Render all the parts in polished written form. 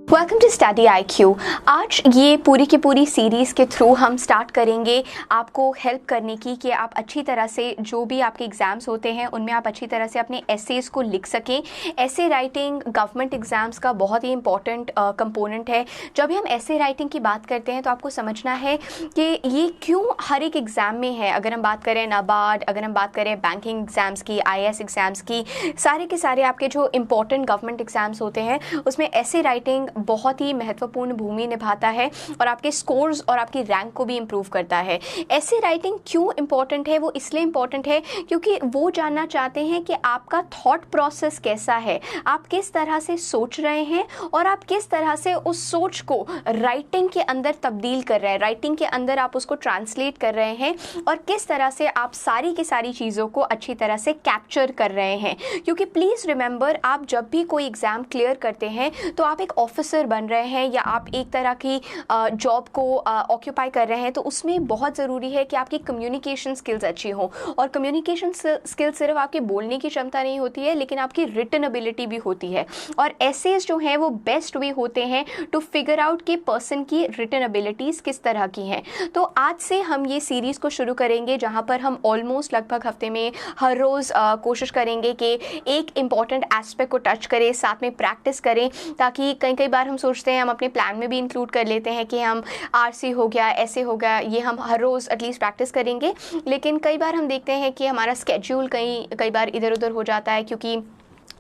Welcome to study IQ। आज ये पूरी की पूरी सीरीज़ के थ्रू हम स्टार्ट करेंगे आपको हेल्प करने की कि आप अच्छी तरह से जो भी आपके एग्ज़ाम्स होते हैं उनमें आप अच्छी तरह से अपने एसेज़ को लिख सकें। एसे राइटिंग गवर्नमेंट एग्ज़ाम्स का बहुत ही इंपॉर्टेंट कंपोनेंट है। जब भी हम एसे राइटिंग की बात करते हैं तो आपको समझना है कि ये क्यों हर एक एग्ज़ाम में है। अगर हम बात करें नाबार्ड, अगर हम बात करें बैंकिंग एग्ज़ाम्स की, IAS एग्ज़ाम्स की, सारे के सारे आपके जो इंपॉर्टेंट गवर्नमेंट एग्ज़ाम्स होते हैं उसमें एसे राइटिंग बहुत ही महत्वपूर्ण भूमि निभाता है और आपके स्कोर्स और आपकी रैंक को भी इम्प्रूव करता है। ऐसे राइटिंग क्यों इम्पॉर्टेंट है? वो इसलिए इम्पॉर्टेंट है क्योंकि वो जानना चाहते हैं कि आपका थॉट प्रोसेस कैसा है, आप किस तरह से सोच रहे हैं और आप किस तरह से उस सोच को राइटिंग के अंदर तब्दील कर रहे हैं, राइटिंग के अंदर आप उसको ट्रांसलेट कर रहे हैं और किस तरह से आप सारी की सारी चीज़ों को अच्छी तरह से कैप्चर कर रहे हैं। क्योंकि प्लीज़ रिमेंबर, आप जब भी कोई एग्ज़ाम क्लियर करते हैं तो आप एक ऑफिसर बन रहे हैं या आप एक तरह की जॉब को ऑक्यूपाई कर रहे हैं, तो उसमें बहुत ज़रूरी है कि आपकी कम्युनिकेशन स्किल्स अच्छी हो। और कम्युनिकेशन स्किल सिर्फ आपके बोलने की क्षमता नहीं होती है, लेकिन आपकी रिटन एबिलिटी भी होती है। और एसेज जो हैं वो बेस्ट वे होते हैं टू फिगर आउट कि पर्सन की रिटन एबिलिटीज़ किस तरह की हैं। तो आज से हम ये सीरीज़ को शुरू करेंगे जहाँ पर हम ऑलमोस्ट लगभग हफ्ते में हर रोज़ कोशिश करेंगे कि एक इम्पॉर्टेंट एस्पेक्ट को टच करें, साथ में प्रैक्टिस करें, ताकि कई बार हम सोचते हैं, हम अपने प्लान में भी इंक्लूड कर लेते हैं कि हम RC हो गया, ऐसे हो गया, ये हम हर रोज़ एटलीस्ट प्रैक्टिस करेंगे। लेकिन कई बार हम देखते हैं कि हमारा स्केड्यूल कई बार इधर उधर हो जाता है क्योंकि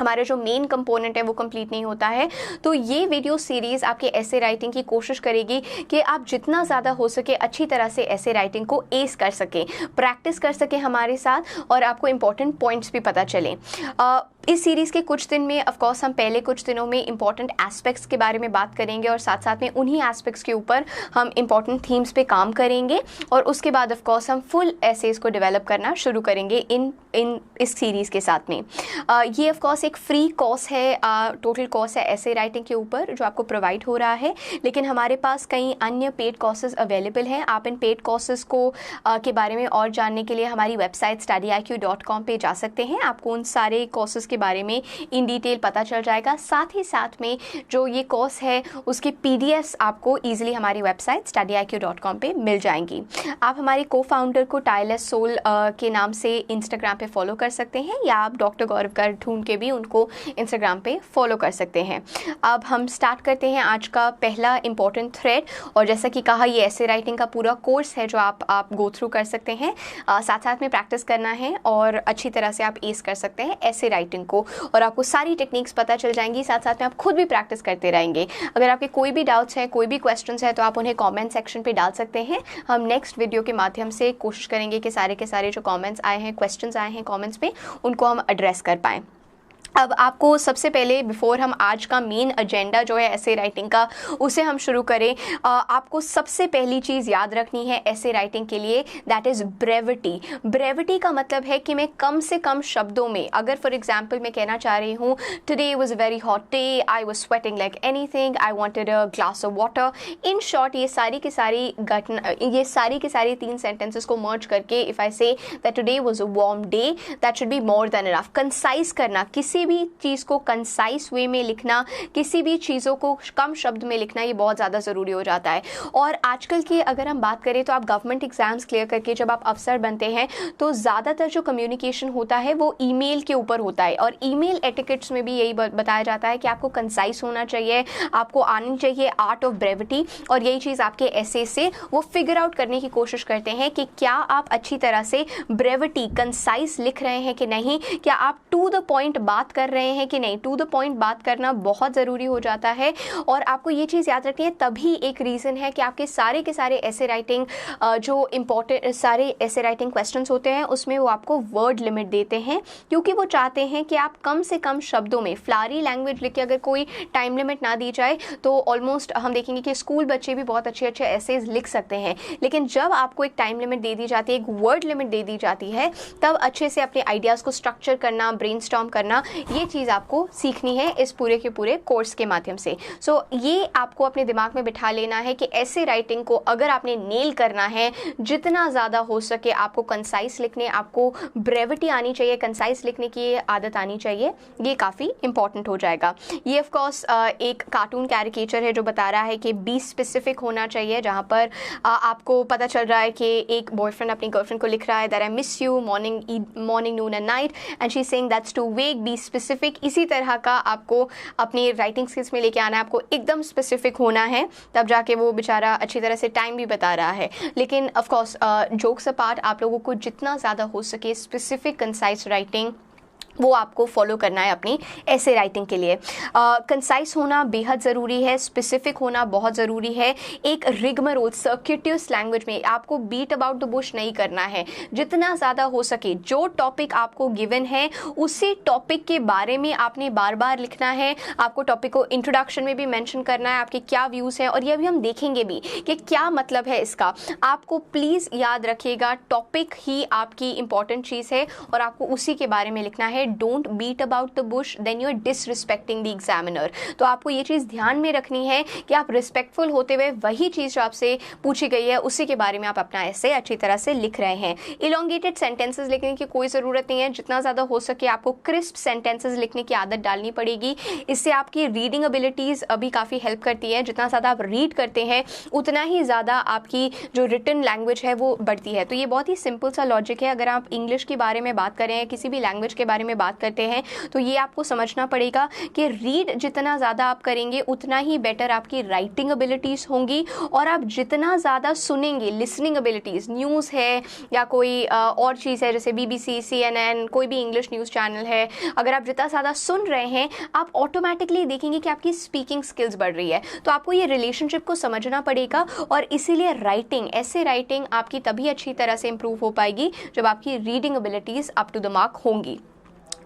हमारा जो मेन कंपोनेंट है वो कंप्लीट नहीं होता है। तो ये वीडियो सीरीज़ आपके ऐसे राइटिंग की कोशिश करेगी कि आप जितना ज़्यादा हो सके अच्छी तरह से ऐसे राइटिंग को एस कर सकें, प्रैक्टिस कर सकें हमारे साथ और आपको इम्पॉर्टेंट पॉइंट्स भी पता चलें। इस सीरीज़ के कुछ दिन में ऑफ कोर्स हम पहले कुछ दिनों में इंपॉर्टेंट एस्पेक्ट्स के बारे में बात करेंगे और साथ साथ में उन्हीं एस्पेक्ट्स के ऊपर हम इंपॉर्टेंट थीम्स पे काम करेंगे और उसके बाद ऑफ कोर्स हम फुल एसेज को डेवलप करना शुरू करेंगे इन इस सीरीज़ के साथ में। ये ऑफ कोर्स एक फ्री कोर्स है, टोटल कोर्स है ऐसे राइटिंग के ऊपर जो आपको प्रोवाइड हो रहा है, लेकिन हमारे पास कई अन्य पेड कोर्सेज अवेलेबल हैं। आप इन पेड कोर्सेज को के बारे में और जानने के लिए हमारी वेबसाइट studiiq.com पे जा सकते हैं। आपको उन सारे कोर्सेज के बारे में इन डिटेल पता चल जाएगा। साथ ही साथ में जो ये कोर्स है उसके PDFs आपको ईजिली हमारी वेबसाइट studiiq.com पे मिल जाएंगी। आप हमारे को-फाउंडर को टायरलेस सोल के नाम से इंस्टाग्राम पे फॉलो कर सकते हैं या आप डॉक्टर गौरव कर ढूंढ के भी उनको इंस्टाग्राम पे फॉलो कर सकते हैं। अब हम स्टार्ट करते हैं आज का पहला इंपॉर्टेंट थ्रेड। और जैसा कि कहा, ये ऐसे राइटिंग का पूरा कोर्स है जो आप गो थ्रू कर सकते हैं। साथ साथ में प्रैक्टिस करना है और अच्छी तरह से आप एस कर सकते हैं ऐसे राइटिंग को और आपको सारी टेक्निक्स पता चल जाएंगी। साथ साथ में आप खुद भी प्रैक्टिस करते रहेंगे। अगर आपके कोई भी डाउट्स हैं, कोई भी क्वेश्चंस है, तो आप उन्हें कमेंट सेक्शन पे डाल सकते हैं। हम नेक्स्ट वीडियो के माध्यम से कोशिश करेंगे कि सारे के सारे जो कमेंट्स आए हैं, क्वेश्चंस आए हैं कमेंट्स पे, उनको हम एड्रेस कर पाएँ। अब आपको सबसे पहले, बिफोर हम आज का मेन एजेंडा जो है ऐसे राइटिंग का उसे हम शुरू करें, आपको सबसे पहली चीज़ याद रखनी है ऐसे राइटिंग के लिए, दैट इज़ ब्रेविटी। ब्रेविटी का मतलब है कि मैं कम से कम शब्दों में, अगर फॉर एग्जांपल मैं कहना चाह रही हूँ today was a very hot day, I was sweating like anything, I wanted a glass of water. In short ये सारी की सारी 3 सेंटेंसेस को मर्ज करके if I say that today was a warm day, that should be more than enough. Concise करना, किसी भी चीज़ को कंसाइज वे में लिखना, किसी भी चीज़ों को कम शब्द में लिखना, ये बहुत ज़्यादा ज़रूरी हो जाता है। और आजकल की अगर हम बात करें तो आप गवर्नमेंट एग्जाम्स क्लियर करके जब आप अफसर बनते हैं तो ज़्यादातर जो कम्युनिकेशन होता है वो ईमेल के ऊपर होता है और ईमेल एटिकेट्स में भी यही बताया जाता है कि आपको कंसाइज होना चाहिए, आपको आनी चाहिए आर्ट ऑफ ब्रेविटी। और यही चीज़ आपके ऐसे से वो फिगर आउट करने की कोशिश करते हैं कि क्या आप अच्छी तरह से ब्रेविटी, कंसाइज लिख रहे हैं कि नहीं, क्या आप टू द पॉइंट बात कर रहे हैं कि नहीं। टू द पॉइंट बात करना बहुत ज़रूरी हो जाता है और आपको ये चीज़ याद रखनी है। तभी एक रीज़न है कि आपके सारे के सारे ऐसे राइटिंग जो इम्पोर्टेंट सारे ऐसे राइटिंग क्वेश्चंस होते हैं उसमें वो आपको वर्ड लिमिट देते हैं, क्योंकि वो चाहते हैं कि आप कम से कम शब्दों में फ्लारी लैंग्वेज लिख के, अगर कोई टाइम लिमिट ना दी जाए तो ऑलमोस्ट हम देखेंगे कि स्कूल बच्चे भी बहुत अच्छे अच्छे एसेज लिख सकते हैं, लेकिन जब आपको एक टाइम लिमिट दे दी जाती है, एक वर्ड लिमिट दे दी जाती है, तब अच्छे से अपने आइडियाज़ को स्ट्रक्चर करना, ब्रेनस्टॉर्म करना ये चीज़ आपको सीखनी है इस पूरे के पूरे कोर्स के माध्यम से। सो ये आपको अपने दिमाग में बिठा लेना है कि ऐसे राइटिंग को अगर आपने नेल करना है, जितना ज़्यादा हो सके आपको कंसाइज लिखने, आपको ब्रेविटी आनी चाहिए, कंसाइज लिखने की आदत आनी चाहिए, ये काफ़ी इंपॉर्टेंट हो जाएगा। ये ऑफ कोर्स एक कार्टून कैरिकेचर है जो बता रहा है कि बी स्पेसिफिक होना चाहिए, जहाँ पर आपको पता चल रहा है कि एक बॉयफ्रेंड अपनी गर्लफ्रेंड को लिख रहा है that I miss you morning noon and night and she is saying that's too vague, be specific. इसी तरह का आपको अपनी राइटिंग स्किल्स में लेके आना है, आपको एकदम स्पेसिफिक होना है, तब जाके वो बेचारा अच्छी तरह से टाइम भी बता रहा है। लेकिन ऑफ कोर्स जोक्स अपार्ट, आप लोगों को जितना ज़्यादा हो सके स्पेसिफिक कंसाइज राइटिंग वो आपको फॉलो करना है अपनी ऐसे राइटिंग के लिए। कंसाइज होना बेहद ज़रूरी है, स्पेसिफिक होना बहुत ज़रूरी है। एक रिगमरोल सर्किटियस लैंग्वेज में आपको बीट अबाउट द बुश नहीं करना है। जितना ज़्यादा हो सके जो टॉपिक आपको गिवन है उसी टॉपिक के बारे में आपने बार बार लिखना है। आपको टॉपिक को इंट्रोडक्शन में भी मेंशन करना है, आपके क्या व्यूज़ हैं, और ये भी हम देखेंगे भी कि क्या मतलब है इसका। आपको प्लीज़ याद रखिएगा टॉपिक ही आपकी इंपॉर्टेंट चीज़ है और आपको उसी के बारे में लिखना है। Don't beat about the bush, then you are disrespecting the examiner. तो आपको ये चीज़ ध्यान में रखनी है कि आप रिस्पेक्टफुल होते हुए वही चीज़ जो आपसे पूछी गई है उसी के बारे में आप अपना ऐसे अच्छी तरह से लिख रहे हैं। इलोंगेटेड सेंटेंसेस लिखने की कोई ज़रूरत नहीं है। जितना ज़्यादा हो सके आपको क्रिस्प सेंटेंसेस लिखने की आदत डालनी पड़ेगी। इससे आपकी रीडिंग एबिलिटीज़ अभी काफ़ी हेल्प करती है। जितना ज़्यादा आप रीड करते हैं उतना ही ज़्यादा आपकी जो रिटन लैंग्वेज है वो बढ़ती है। तो ये बहुत ही सिंपल सा लॉजिक है। अगर आप इंग्लिश के बारे में बात करें, किसी भी लैंग्वेज के बारे में बात करते हैं, तो ये आपको समझना पड़ेगा कि रीड जितना ज़्यादा आप करेंगे उतना ही बेटर आपकी राइटिंग एबिलिटीज़ होंगी। और आप जितना ज़्यादा सुनेंगे, लिसनिंग एबिलिटीज़, न्यूज़ है या कोई और चीज़ है जैसे BBC, CNN, कोई भी इंग्लिश न्यूज़ चैनल है, अगर आप जितना ज़्यादा सुन रहे हैं आप ऑटोमेटिकली देखेंगे कि आपकी स्पीकिंग स्किल्स बढ़ रही है। तो आपको ये रिलेशनशिप को समझना पड़ेगा और इसीलिए राइटिंग, ऐसे राइटिंग आपकी तभी अच्छी तरह से इंप्रूव हो पाएगी जब आपकी reading abilities up to the mark होंगी।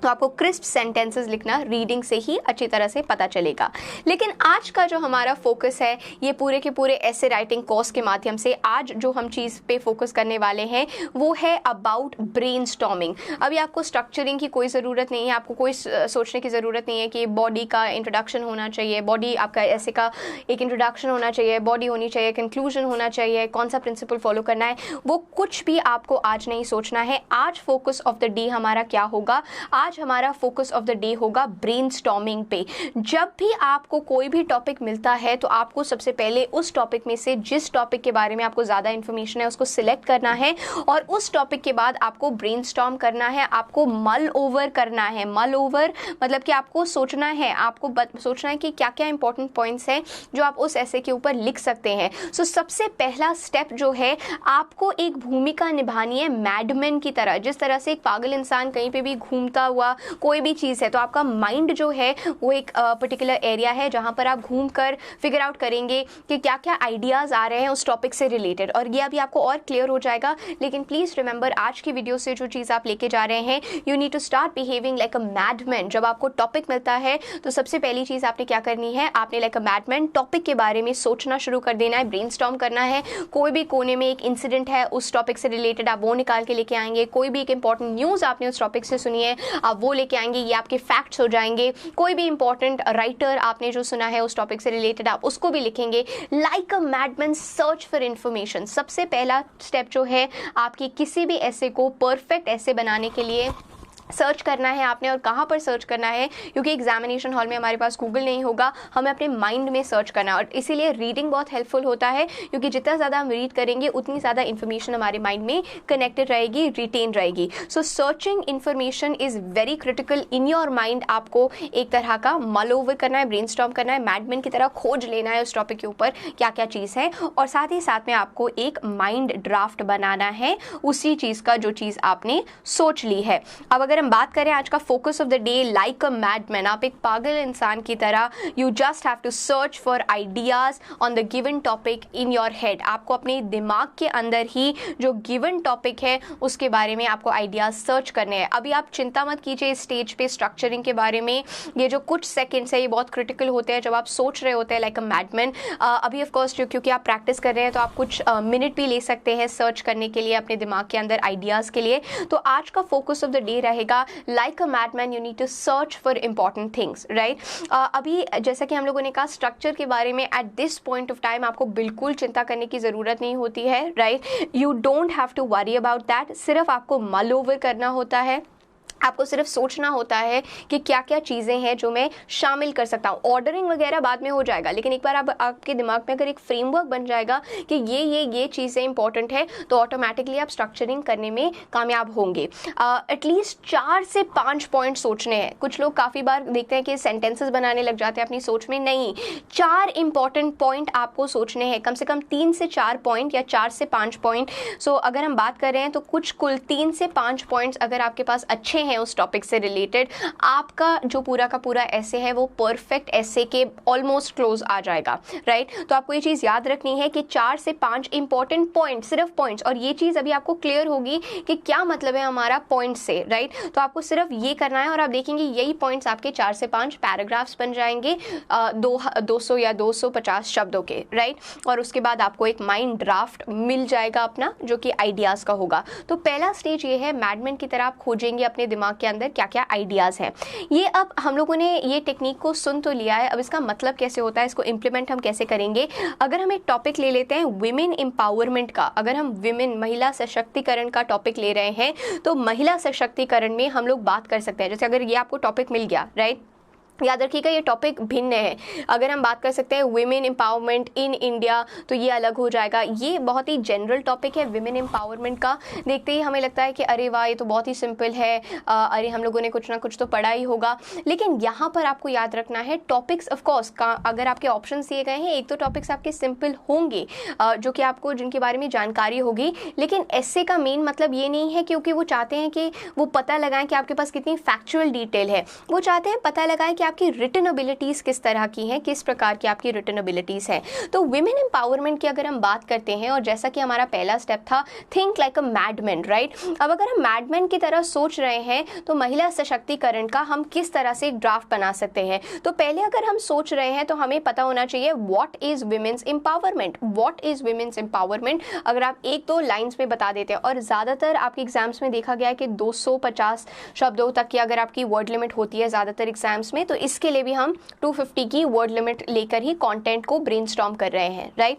तो आपको क्रिस्प सेंटेंसेस लिखना रीडिंग से ही अच्छी तरह से पता चलेगा। लेकिन आज का जो हमारा फोकस है ये पूरे के पूरे ऐसे राइटिंग कोर्स के माध्यम से आज जो हम चीज़ पे फोकस करने वाले हैं वो है अबाउट ब्रेनस्टॉर्मिंग। अभी आपको स्ट्रक्चरिंग की कोई ज़रूरत नहीं है, आपको कोई सोचने की ज़रूरत नहीं है कि बॉडी का इंट्रोडक्शन होना चाहिए, बॉडी आपका ऐसे का एक इंट्रोडक्शन होना चाहिए, बॉडी होनी चाहिए, कंक्लूजन होना चाहिए, कौन सा प्रिंसिपल फॉलो करना है, वो कुछ भी आपको आज नहीं सोचना है। आज फोकस ऑफ द डे हमारा क्या होगा? आज हमारा फोकस ऑफ द डे होगा ब्रेनस्टॉर्मिंग पे। जब भी आपको कोई भी टॉपिक मिलता है तो आपको सबसे पहले उस टॉपिक में से जिस टॉपिक के बारे में आपको ज़्यादा इन्फॉर्मेशन है उसको सिलेक्ट करना है और उस टॉपिक के बाद आपको ब्रेनस्टॉर्म करना है, आपको मल ओवर करना है। मल ओवर मतलब कि आपको सोचना है, आपको सोचना है कि क्या क्या इंपॉर्टेंट पॉइंट्स हैं जो आप उस ऐसे के ऊपर लिख सकते हैं। सो सबसे पहला स्टेप जो है आपको एक भूमिका निभानी है मैडमैन की तरह। जिस तरह से एक पागल इंसान कहीं पे भी घूमता हुआ कोई भी चीज़ है तो आपका माइंड जो है वो एक पर्टिकुलर एरिया है जहाँ पर आप घूमकर फिगर आउट करेंगे कि क्या क्या आइडियाज़ आ रहे हैं उस टॉपिक से रिलेटेड, और ये अभी आपको और क्लियर हो जाएगा। लेकिन प्लीज़ रिमेंबर आज की वीडियो से जो चीज़ आप लेके जा रहे हैं, you need to start behaving like a madman. जब आपको टॉपिक मिलता है तो सबसे पहली चीज़ आपने क्या करनी है, आपने लाइक अ मैडमैन टॉपिक के बारे में सोचना शुरू कर देना है, ब्रेनस्टॉर्म करना है। कोई भी कोने में एक इंसिडेंट है उस टॉपिक से रिलेटेड आप वो निकाल के लेके आएंगे। कोई भी एक इंपॉर्टेंट न्यूज़ आपने उस टॉपिक से सुनी है आप वो लेके आएंगे, ये आपके फैक्ट्स हो जाएंगे। कोई भी इंपॉर्टेंट राइटर आपने जो सुना है उस टॉपिक से रिलेटेड आप उसको भी लिखेंगे। Like a madman search for information. सबसे पहला स्टेप जो है आपकी किसी भी ऐसे को परफेक्ट ऐसे बनाने के लिए सर्च करना है आपने। और कहाँ पर सर्च करना है, क्योंकि एग्जामिनेशन हॉल में हमारे पास गूगल नहीं होगा, हमें अपने माइंड में सर्च करना है। और इसीलिए रीडिंग बहुत हेल्पफुल होता है क्योंकि जितना ज़्यादा हम रीड करेंगे उतनी ज़्यादा इन्फॉर्मेशन हमारे माइंड में कनेक्टेड रहेगी, रिटेन रहेगी। So searching information is very critical in your mind. आपको एक तरह का मल ओवर करना है, ब्रेनस्टॉर्म करना है, मैडमैन की तरह खोज लेना है उस टॉपिक के ऊपर क्या क्या चीज़ है, और साथ ही साथ में आपको एक माइंड ड्राफ्ट बनाना है उसी चीज़ का जो चीज़ आपने सोच ली है। अब अगर हम बात करें आज का focus of the day, like a madman, आप एक पागल इंसान की तरह you just have to search for ideas on the given topic in your head. आपको अपने दिमाग के अंदर ही जो गिवन टॉपिक है उसके बारे में आपको आइडियाज सर्च करने हैं। अभी आप चिंता मत कीजिए इस स्टेज पे स्ट्रक्चरिंग के बारे में। ये जो कुछ सेकेंड्स है ये बहुत क्रिटिकल होते हैं जब आप सोच रहे होते हैं लाइक अ मैडमैन। अभी ऑफकोर्स क्योंकि आप प्रैक्टिस कर रहे हैं तो आप कुछ मिनट भी ले सकते हैं सर्च करने के लिए अपने दिमाग के अंदर आइडियाज़ के लिए। तो आज का फोकस ऑफ द डे रहेगा like a madman you need to search for important things, right. अभी जैसा कि हम लोगों ने कहा स्ट्रक्चर के बारे में at this point of time आपको बिल्कुल चिंता करने की ज़रूरत नहीं होती है, right. You don't have to worry about that, सिर्फ आपको मल ओवर करना होता है, आपको सिर्फ सोचना होता है कि क्या क्या चीज़ें हैं जो मैं शामिल कर सकता हूँ। ऑर्डरिंग वगैरह बाद में हो जाएगा, लेकिन एक बार आपके दिमाग में अगर एक फ्रेमवर्क बन जाएगा कि ये चीज़ें इंपॉर्टेंट है तो ऑटोमेटिकली आप स्ट्रक्चरिंग करने में कामयाब होंगे। एटलीस्ट 4 से 5 पॉइंट सोचने हैं। कुछ लोग काफ़ी बार देखते हैं कि सेंटेंसेस बनाने लग जाते हैं अपनी सोच में, नहीं, 4 इंपॉर्टेंट पॉइंट आपको सोचने हैं, कम से कम 3 से 4 पॉइंट या 4 से 5 पॉइंट। सो अगर हम बात कर रहे हैं तो कुल 3 से 5 पॉइंट्स अगर आपके पास अच्छे हैं उस टॉपिक से रिलेटेड, आपका जो पूरा का पूरा ऐसे है वो परफेक्ट ऐसे के ऑलमोस्ट क्लोज आ जाएगा, राइट। तो आपको ये चीज़ याद रखनी है कि 4 से 5 इंपॉर्टेंट पॉइंट, सिर्फ पॉइंट्स, और ये चीज़ अभी आपको क्लियर होगी कि क्या मतलब है हमारा पॉइंट से, राइट। तो आपको सिर्फ ये करना है और आप देखेंगे यही पॉइंट्स आपके 4 से 5 पैराग्राफ्स बन जाएंगे 200 या 250 शब्दों के, राइट। और उसके बाद आपको एक माइंड ड्राफ्ट मिल जाएगा अपना, जो कि आइडियाज़ का होगा। तो पहला स्टेज ये है, मैडमैन की तरह आप खोजेंगे अपने दिमाग के अंदर क्या क्या आइडियाज़ हैं। ये अब हम लोगों ने ये टेक्निक को सुन तो लिया है, अब इसका मतलब कैसे होता है, इसको इम्प्लीमेंट हम कैसे करेंगे। अगर हम एक टॉपिक ले लेते हैं विमेन एम्पावरमेंट का, अगर हम विमेन महिला सशक्तिकरण का टॉपिक ले रहे हैं तो महिला सशक्तिकरण में हम लोग बात कर सकते हैं। जैसे अगर ये आपको टॉपिक मिल गया, राइट, याद रखिएगा ये टॉपिक भिन्न है। अगर हम बात कर सकते हैं वुमेन एम्पावरमेंट इन इंडिया तो ये अलग हो जाएगा। ये बहुत ही जनरल टॉपिक है वुमेन एम्पावरमेंट का, देखते ही हमें लगता है कि अरे वाह ये तो बहुत ही सिंपल है, अरे हम लोगों ने कुछ ना कुछ तो पढ़ा ही होगा। लेकिन यहाँ पर आपको याद रखना है टॉपिक्स ऑफकोर्स का, अगर आपके ऑप्शन दिए गए हैं एक तो टॉपिक्स आपके सिंपल होंगे जो कि आपको जिनके बारे में जानकारी होगी, लेकिन ऐसे का मेन मतलब ये नहीं है क्योंकि वो चाहते हैं कि वो पता लगाएं कि आपके पास कितनी फैक्चुअल डिटेल है, वो चाहते हैं पता लगाएं कि आपकी रिटन एबिलिटीज किस तरह की हैं, किस प्रकार की आपकी रिटन एबिलिटीज हैं। तो विमेन एम्पावरमेंट की अगर हम बात करते हैं, और जैसा कि हमारा पहला स्टेप था think like a madman, right. अब अगर हम मैडमैन की तरह सोच रहे हैं तो महिला सशक्तिकरण का हम किस तरह से एक ड्राफ्ट बना सकते हैं। तो पहले अगर हम सोच रहे हैं तो हमें पता होना चाहिए what is women's empowerment, what is women's empowerment. अगर आप 1-2 लाइंस में बता देते हैं, और ज़्यादातर आपके एग्जाम्स में देखा गया है कि 250 शब्दों तक की अगर आपकी वर्ड लिमिट होती है ज़्यादातर एग्जाम्स में, तो इसके लिए भी हम 250 की वर्ड लिमिट लेकर ही कंटेंट को ब्रेनस्टॉर्म कर रहे हैं, right.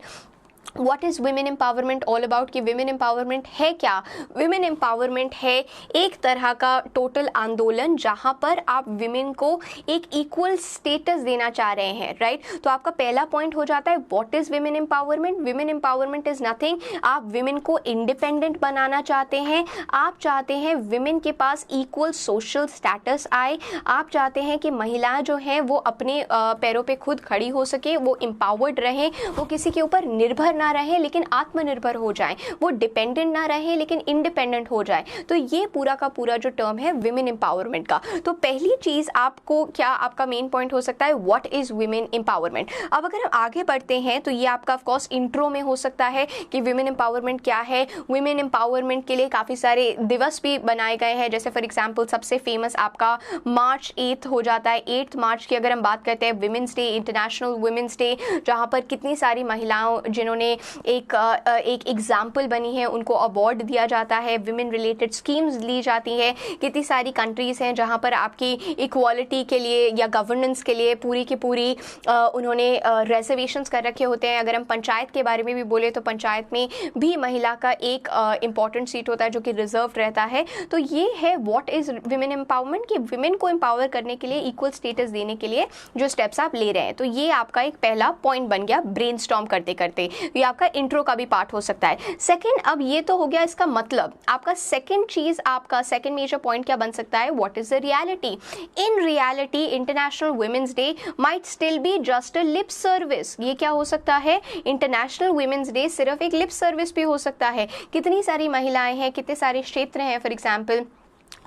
What is women empowerment all about, कि women empowerment है क्या। women empowerment है एक तरह का टोटल आंदोलन जहाँ पर आप women को एक इक्वल स्टेटस देना चाह रहे हैं, राइट। तो आपका पहला पॉइंट हो जाता है what is women empowerment। women empowerment is nothing, आप women को इंडिपेंडेंट बनाना चाहते हैं, आप चाहते हैं women के पास इक्वल सोशल स्टेटस आए, आप चाहते हैं कि महिलाएं जो हैं वो अपने पैरों पे खुद खड़ी हो सके, वो एम्पावर्ड रहें, वो किसी के ऊपर निर्भर ना रहे लेकिन आत्मनिर्भर हो जाएं, वो डिपेंडेंट ना रहे लेकिन इंडिपेंडेंट हो जाए। तो ये पूरा का पूरा जो टर्म है विमेन एम्पावरमेंट का। तो पहली चीज आपको क्या, आपका मेन पॉइंट हो सकता है व्हाट इज विमेन एम्पावरमेंट। अब अगर हम आगे बढ़ते हैं तो ये आपका ऑफ कोर्स इंट्रो में हो सकता है कि विमेन एम्पावरमेंट क्या है। विमेन एम्पावरमेंट के लिए काफी सारे दिवस भी बनाए गए हैं, जैसे फॉर एग्जाम्पल सबसे फेमस आपका मार्च 8 हो जाता है। 8 मार्च की अगर हम बात करते हैं women's day, international women's day, जहाँ पर कितनी सारी महिलाओं जिन्होंने एक एग्जाम्पल बनी है उनको अवार्ड दिया जाता है, विमेन रिलेटेड स्कीम्स ली जाती है। कितनी सारी कंट्रीज़ हैं जहाँ पर आपकी इक्वालिटी के लिए या गवर्नेंस के लिए पूरी की पूरी उन्होंने रिजर्वेशंस कर रखे होते हैं। अगर हम पंचायत के बारे में भी बोले तो पंचायत में भी महिला का एक इम्पॉर्टेंट सीट होता है जो कि रिजर्व रहता है। तो ये है व्हाट इज़ विमेन एम्पावरमेंट, कि विमेन को एम्पावर करने के लिए, इक्वल स्टेटस देने के लिए जो स्टेप्स आप ले रहे हैं। तो ये आपका एक पहला पॉइंट बन गया ब्रेनस्टॉर्म करते करते, ये आपका इंट्रो का भी पार्ट हो सकता है। सेकंड, अब ये तो हो गया इसका मतलब, आपका सेकंड चीज, आपका सेकंड मेजर पॉइंट क्या बन सकता है, what is the reality. In reality international women's day might still be just a lip service. ये क्या हो सकता है, इंटरनेशनल वुमेन्स डे सिर्फ एक लिप सर्विस भी हो सकता है। कितनी सारी महिलाएं हैं, कितने सारे क्षेत्र हैं फॉर एग्जाम्पल।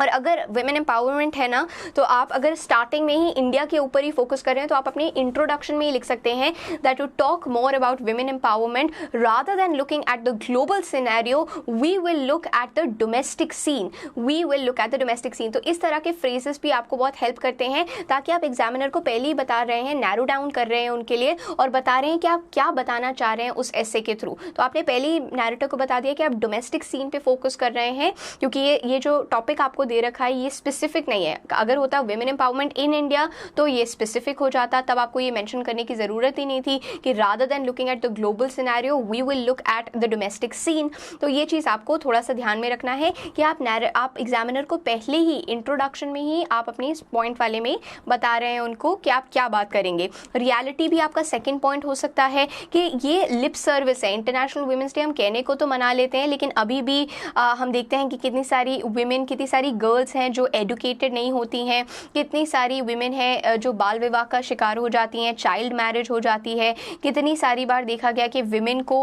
और अगर विमेन एम्पावरमेंट है ना, तो आप अगर स्टार्टिंग में ही इंडिया के ऊपर ही फोकस कर रहे हैं तो आप अपने इंट्रोडक्शन में ही लिख सकते हैं that to talk more about women empowerment rather than looking at the global scenario we will look at the domestic scene, we will look at the domestic scene. तो इस तरह के फ्रेजेस भी आपको बहुत हेल्प करते हैं ताकि आप एग्जामिनर को पहले ही बता रहे हैं, नैरो डाउन कर रहे हैं उनके लिए और बता रहे हैं कि आप क्या बताना चाह रहे हैं उस एसे के थ्रू। तो आपने पहले ही नैरेटर को बता दिया कि आप डोमेस्टिक सीन पे फोकस कर रहे हैं, क्योंकि ये जो टॉपिक आप आपको दे रखा है ये स्पेसिफिक नहीं है। अगर होता विमेन एम्पावरमेंट इन इंडिया तो ये स्पेसिफिक हो जाता, तब आपको ये मेंशन करने की ज़रूरत ही नहीं थी कि rather than looking at the global scenario we will look at the domestic scene. तो ये चीज़ आपको थोड़ा सा ध्यान में रखना है कि आप एग्जामिनर को पहले ही इंट्रोडक्शन में ही आप अपनी इस पॉइंट वाले में बता रहे हैं उनको कि आप क्या बात करेंगे। रियलिटी भी आपका सेकंड पॉइंट हो सकता है कि ये लिप सर्विस है। इंटरनेशनल वुमेन्स डे हम कहने को तो मना लेते हैं, लेकिन अभी भी हम देखते हैं कि कितनी सारी वुमेन, कितनी सारी गर्ल्स हैं जो एडुकेटेड नहीं होती हैं, कितनी सारी वुमेन हैं जो बाल विवाह का शिकार हो जाती हैं, चाइल्ड मैरिज हो जाती है। कितनी सारी बार देखा गया कि वुमेन को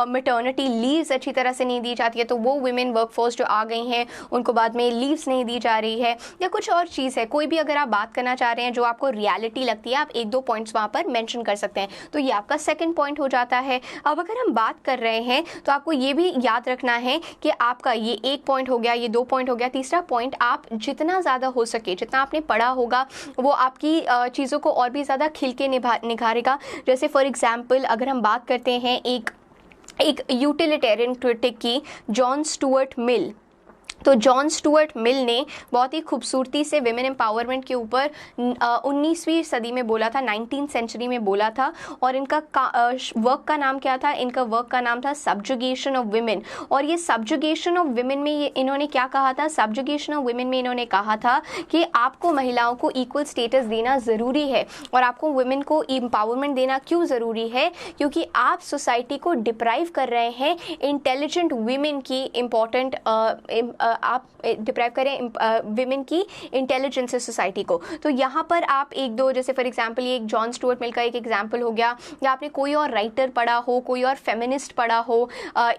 मैटरनिटी लीव्स अच्छी तरह से नहीं दी जाती है, तो वो वुमेन वर्कफोर्स जो आ गई हैं उनको बाद में लीव्स नहीं दी जा रही है, या कुछ और चीज़ है। कोई भी अगर आप बात करना चाह रहे हैं जो आपको रियलिटी लगती है, आप एक दो पॉइंट्स वहाँ पर मेंशन कर सकते हैं, तो ये आपका सेकंड पॉइंट हो जाता है। अब अगर हम बात कर रहे हैं तो आपको ये भी याद रखना है कि आपका ये एक पॉइंट हो गया, ये दो पॉइंट हो गया, तीसरा पॉइंट आप जितना ज़्यादा हो सके, जितना आपने पढ़ा होगा वो आपकी चीज़ों को और भी ज़्यादा खिल के निखारेगा। जैसे फॉर एग्जाम्पल अगर हम बात करते हैं एक यूटिलिटेरियन क्रिटिक की, जॉन स्टुअर्ट मिल, तो जॉन स्टुअर्ट मिल ने बहुत ही खूबसूरती से विमेन एम्पावरमेंट के ऊपर 19वीं सदी में बोला था, 19th सेंचुरी में बोला था। और इनका वर्क का नाम क्या था? इनका वर्क का नाम था सब्जुगेशन ऑफ वुमेन। और ये सब्जुगेशन ऑफ वुमेन में इन्होंने क्या कहा था? सब्जुगेशन ऑफ वुमेन में इन्होंने कहा था कि आपको महिलाओं को इक्वल स्टेटस देना ज़रूरी है, और आपको वुमेन को एम्पावरमेंट देना क्यों ज़रूरी है? क्योंकि आप सोसाइटी को डिप्राइव कर रहे हैं इंटेलिजेंट वुमेन की इम्पॉर्टेंट आप डिप्राइव करें विमेन की इंटेलिजेंस से सोसाइटी को। तो यहाँ पर आप एक दो, जैसे फॉर एग्जांपल ये एक जॉन स्टुअर्ट मिल का एक एग्जांपल हो गया, या आपने कोई और राइटर पढ़ा हो, कोई और फेमिनिस्ट पढ़ा हो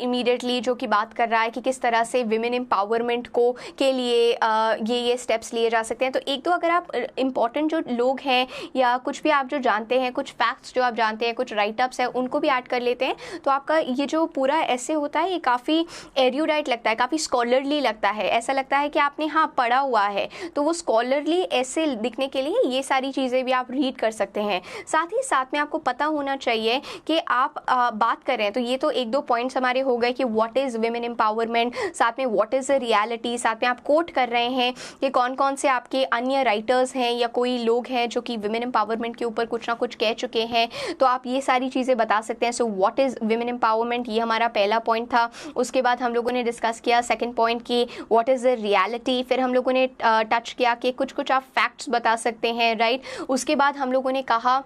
इमीडिएटली जो कि बात कर रहा है कि किस तरह से विमेन एम्पावरमेंट को के लिए ये स्टेप्स लिए जा सकते हैं। तो एक दो अगर आप इम्पॉर्टेंट जो लोग हैं या कुछ भी आप जो जानते हैं, कुछ फैक्ट्स जो आप जानते हैं, कुछ राइटअप्स हैं, उनको भी ऐड कर लेते हैं, तो आपका ये जो पूरा ऐसे होता है ये काफ़ी एरियोडाइट लगता है, काफ़ी स्कॉलरली लगता है। ऐसा लगता है कि आपने पढ़ा हुआ है। तो वो स्कॉलरली ऐसे दिखने के लिए ये सारी चीज़ें भी आप रीड कर सकते हैं। साथ ही साथ में आपको पता होना चाहिए कि आप बात कर रहे हैं, तो ये तो एक दो पॉइंट्स हमारे हो गए कि व्हाट इज़ विमेन एम्पावरमेंट, साथ में व्हाट इज़ द रियलिटी, साथ में आप कोट कर रहे हैं कि कौन कौन से आपके अन्य राइटर्स हैं या कोई लोग हैं जो कि विमेन एम्पावरमेंट के ऊपर कुछ ना कुछ कह चुके हैं, तो आप ये सारी चीज़ें बता सकते हैं। So what is women empowerment, ये हमारा पहला पॉइंट था। उसके बाद हम लोगों ने डिस्कस किया सेकेंड पॉइंट की व्हाट इज़ द रियलिटी। फिर हम लोगों ने टच किया कि कुछ कुछ आप फैक्ट्स बता सकते हैं, राइट। उसके बाद हम लोगों ने कहा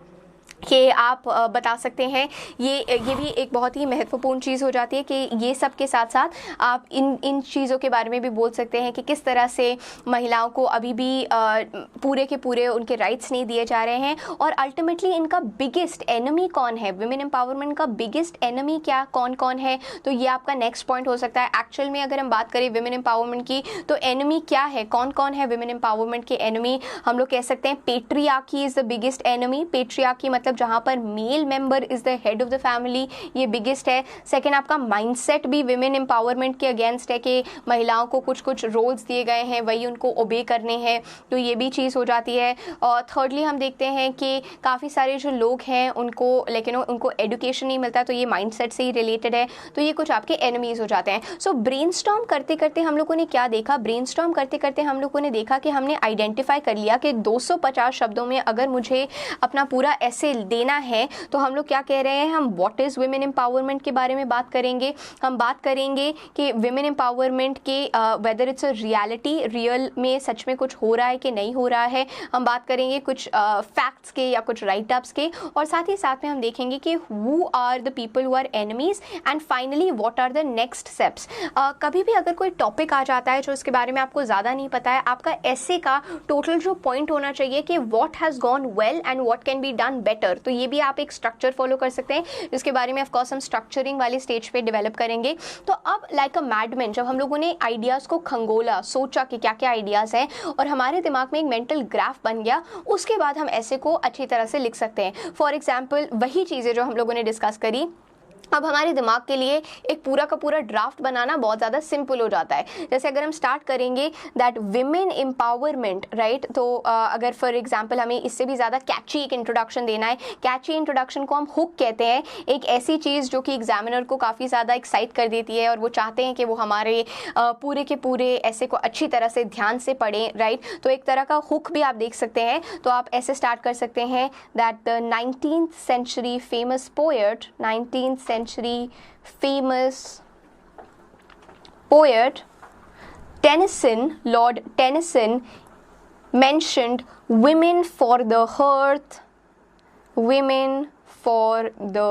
कि आप बता सकते हैं, ये भी एक बहुत ही महत्वपूर्ण चीज़ हो जाती है कि ये सब के साथ साथ आप इन चीज़ों के बारे में भी बोल सकते हैं कि किस तरह से महिलाओं को अभी भी पूरे के पूरे उनके राइट्स नहीं दिए जा रहे हैं, और अल्टीमेटली इनका बिगेस्ट एनिमी कौन है, विमेन एम्पावरमेंट का बिगेस्ट एनिमी क्या कौन कौन है। तो ये आपका नेक्स्ट पॉइंट हो सकता है। एक्चुअल में अगर हम बात करें विमेन एम्पावरमेंट की, तो एनिमी क्या है, कौन कौन है विमेन एम्पावरमेंट के एनिमी? हम लोग कह सकते हैं patriarchy is the biggest enemy. Patriarchy मतलब जहाँ पर male member is the head of the family, ये बिगेस्ट है। सेकंड, आपका माइंडसेट भी विमेन एम्पावरमेंट के अगेंस्ट है कि महिलाओं को कुछ कुछ रोल्स दिए गए हैं, वही उनको ओबे करने हैं, तो ये भी चीज़ हो जाती है। और थर्डली हम देखते हैं कि काफ़ी सारे जो लोग हैं उनको लेकिन उनको एडुकेशन नहीं मिलता, तो ये माइंडसेट से ही रिलेटेड है, तो ये कुछ आपके एनिमीज हो जाते हैं। सो ब्रेनस्टॉर्म करते करते हम लोगों ने क्या देखा? ब्रेनस्टॉर्म करते करते हम लोगों ने देखा कि हमने आइडेंटिफाई कर लिया कि 250 शब्दों में अगर मुझे अपना पूरा ऐसे देना है तो हम लोग क्या कह रहे हैं, हम व्हाट इज़ वुमेन एम्पावरमेंट के बारे में बात करेंगे। हम बात करेंगे कि वुमेन एम्पावरमेंट के whether it's a reality, real में सच में कुछ हो रहा है कि नहीं हो रहा है। हम बात करेंगे कुछ फैक्ट्स के या कुछ राइटअप्स के, और साथ ही साथ में हम देखेंगे कि who are the people who are enemies, and finally what are the next steps. कभी भी अगर कोई टॉपिक आ जाता है जो इसके बारे में आपको ज़्यादा नहीं पता है, आपका ऐसे का टोटल जो पॉइंट होना चाहिए कि what has gone well and what can be done better. तो ये भी आप एक स्ट्रक्चर फॉलो कर सकते हैं, जिसके बारे में ऑफ कोर्स हम स्ट्रक्चरिंग वाली स्टेज पे डेवलप करेंगे। तो अब लाइक अ मैडमैन जब हम लोगों ने आइडियाज़ को खंगोला, सोचा कि क्या क्या आइडियाज़ हैं, और हमारे दिमाग में एक मेंटल ग्राफ बन गया, उसके बाद हम ऐसे को अच्छी तरह से लिख सकते हैं। फॉर एग्जाम्पल वही चीज़ें जो हम लोगों ने डिस्कस करी अब हमारे दिमाग के लिए एक पूरा का पूरा ड्राफ्ट बनाना बहुत ज़्यादा सिंपल हो जाता है। जैसे अगर हम स्टार्ट करेंगे दैट विमेन एम्पावरमेंट, राइट, तो अगर फॉर एग्जांपल हमें इससे भी ज़्यादा कैची एक इंट्रोडक्शन देना है, कैची इंट्रोडक्शन को हम हुक कहते हैं, एक ऐसी चीज़ जो कि एग्जामिनर को काफ़ी ज़्यादा एक्साइट कर देती है और वो चाहते हैं कि वो हमारे पूरे के पूरे ऐसे को अच्छी तरह से ध्यान से पढ़ें, राइट। तो एक तरह का हुक भी आप देख सकते हैं। तो आप ऐसे स्टार्ट कर सकते हैं that the 19th century famous poet, 19th century famous poet Tennyson, Lord Tennyson mentioned women for the hearth, women for the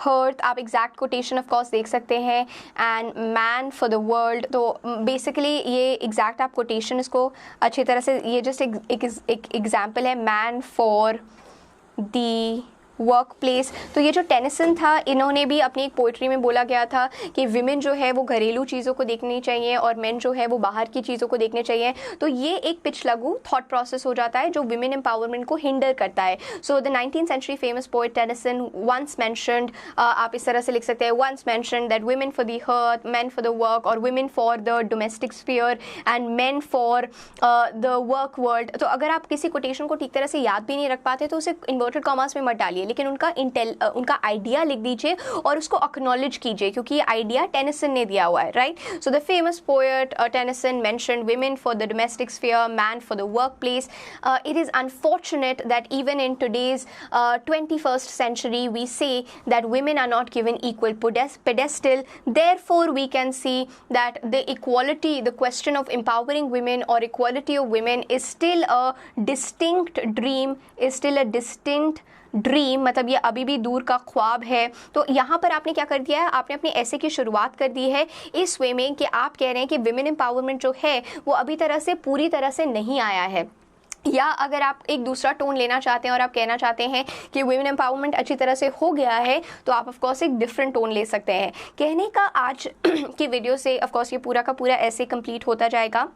hearth। आप एग्जैक्ट कोटेशन ऑफ कोर्स देख सकते हैं, and man for the world. तो basically ये exact आप quotation इसको अच्छी तरह से, ये जस्ट एक एग्जाम्पल है, man for the work place. तो ये जो टेनिसन था, इन्होंने भी अपनी एक पोइट्री में बोला गया था कि विमेन जो है वो घरेलू चीज़ों को देखनी चाहिए और मेन जो है वो बाहर की चीज़ों को देखने चाहिए। तो ये एक पिछलघु थॉट प्रोसेस हो जाता है जो विमेन एम्पावरमेंट को हिंडर करता है। So the 19th century famous poet Tennyson once mentioned, आप इस तरह से लिख सकते हैं, once mentioned that women for the hearth, men for the work, और women for the domestic sphere and men for the work world। तो अगर आप किसी कोटेशन को ठीक तरह से याद भी नहीं रख पाते तो उसे इन्वर्टेड कॉमास में मत डालिए, लेकिन उनका आइडिया लिख दीजिए और उसको एक्नॉलेज कीजिए, क्योंकि ये आइडिया टेनिसन ने दिया हुआ है, right. So the famous poet Tennyson mentioned women for the domestic sphere, man for the work place. It is unfortunate that even in today's 21st century we say that women are not given equal pedestal। Therefore we can see that the equality, the question of empowering women or equality of women is still a distinct dream, is still a distinct dream, मतलब ये अभी भी दूर का ख्वाब है। तो यहाँ पर आपने क्या कर दिया है, आपने अपने ऐसे की शुरुआत कर दी है इस वे में कि आप कह रहे हैं कि विमेन एम्पावरमेंट जो है वो अभी पूरी तरह से नहीं आया है। या अगर आप एक दूसरा टोन लेना चाहते हैं और आप कहना चाहते हैं कि वुमेन एम्पावरमेंट अच्छी तरह से हो गया है, तो आप ऑफ कोर्स एक डिफरेंट टोन ले सकते हैं। कहने का आज की वीडियो से ऑफ कोर्स ये पूरा का पूरा ऐसे कंप्लीट होता जाएगा।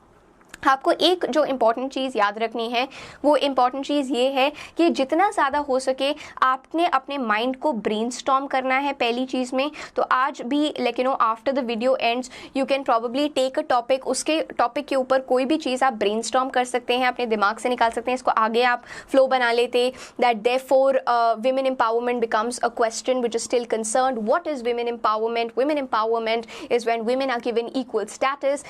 आपको एक जो इम्पॉर्टेंट चीज़ याद रखनी है, वो इम्पॉर्टेंट चीज़ ये है कि जितना ज़्यादा हो सके आपने अपने माइंड को ब्रेनस्टॉर्म करना है पहली चीज़ में। तो आज भी लेकिन after the video ends you can probably take a topic, उसके टॉपिक के ऊपर कोई भी चीज़ आप ब्रेनस्टॉर्म कर सकते हैं, अपने दिमाग से निकाल सकते हैं, इसको आगे आप फ्लो बना लेते that therefore women empowerment becomes a question which is still concerned. What is women empowerment? Women empowerment is when women are given equal status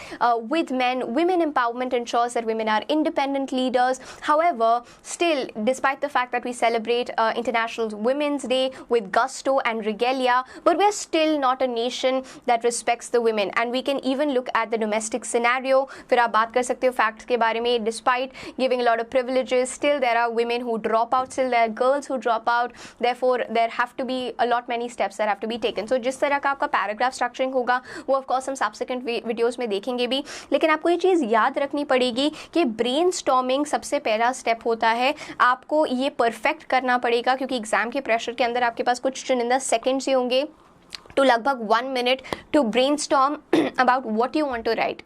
with men. Women empowerment ensures that women are independent leaders. However, still, despite the fact that we celebrate International Women's Day with gusto and regalia, but we are still not a nation that respects the women. And we can even look at the domestic scenario. फिर आप बात कर सकते हो facts के बारे में, despite giving a lot of privileges, still there are women who drop out, still there are girls who drop out. Therefore, there have to be a lot many steps that have to be taken. So जिस तरह का आपका paragraph structuring होगा वो of course हम subsequent videos में देखेंगे भी, लेकिन आपको ये चीज़ याद रखनी पड़ेगी कि ब्रेनस्टॉर्मिंग सबसे पहला स्टेप होता है। आपको ये परफेक्ट करना पड़ेगा क्योंकि एग्जाम के प्रेशर के अंदर आपके पास कुछ चुनिंदा सेकंड्स ही होंगे टू लगभग 1 minute to brainstorm about what you want to write.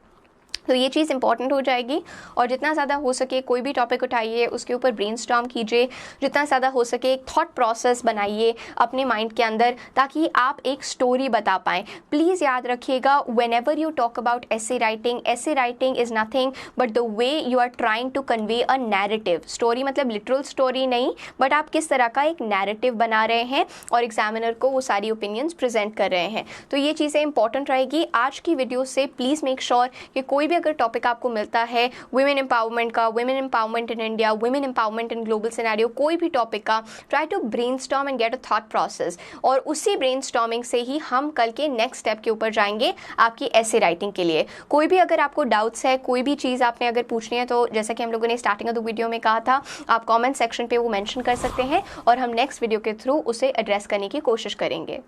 तो ये चीज़ इंपॉर्टेंट हो जाएगी और जितना ज़्यादा हो सके कोई भी टॉपिक उठाइए, उसके ऊपर ब्रेनस्टॉर्म कीजिए, जितना ज़्यादा हो सके एक थॉट प्रोसेस बनाइए अपने माइंड के अंदर ताकि आप एक स्टोरी बता पाएँ। प्लीज़ याद रखिएगा, व्हेनेवर यू टॉक अबाउट ऐसे writing is nothing but the way you are trying to convey a narrative. Story मतलब लिटरल स्टोरी नहीं, बट आप किस तरह का एक नैरेटिव बना रहे हैं और एग्जामिनर को वो सारी ओपिनियंस प्रेजेंट कर रहे हैं। तो ये चीज़ें इंपॉर्टेंट रहेगी। आज की वीडियो से प्लीज़ मेक श्योर कि कोई भी अगर टॉपिक आपको मिलता है वुमेन एम्पावरमेंट का, women empowerment in India, women empowerment in global scenario, कोई भी टॉपिक का, try to brainstorm and get a thought process. और उसी ब्रेनस्टॉर्मिंग से ही हम कल के नेक्स्ट स्टेप के ऊपर जाएंगे आपकी ऐसे राइटिंग के लिए। कोई भी अगर आपको डाउट्स है, कोई भी चीज़ आपने अगर पूछनी है, तो जैसा कि हम लोगों ने स्टार्टिंग ऑफ द वीडियो में कहा था, आप कॉमेंट सेक्शन पे वो मेंशन कर सकते हैं और हम नेक्स्ट वीडियो के थ्रू उसे एड्रेस करने की कोशिश करेंगे।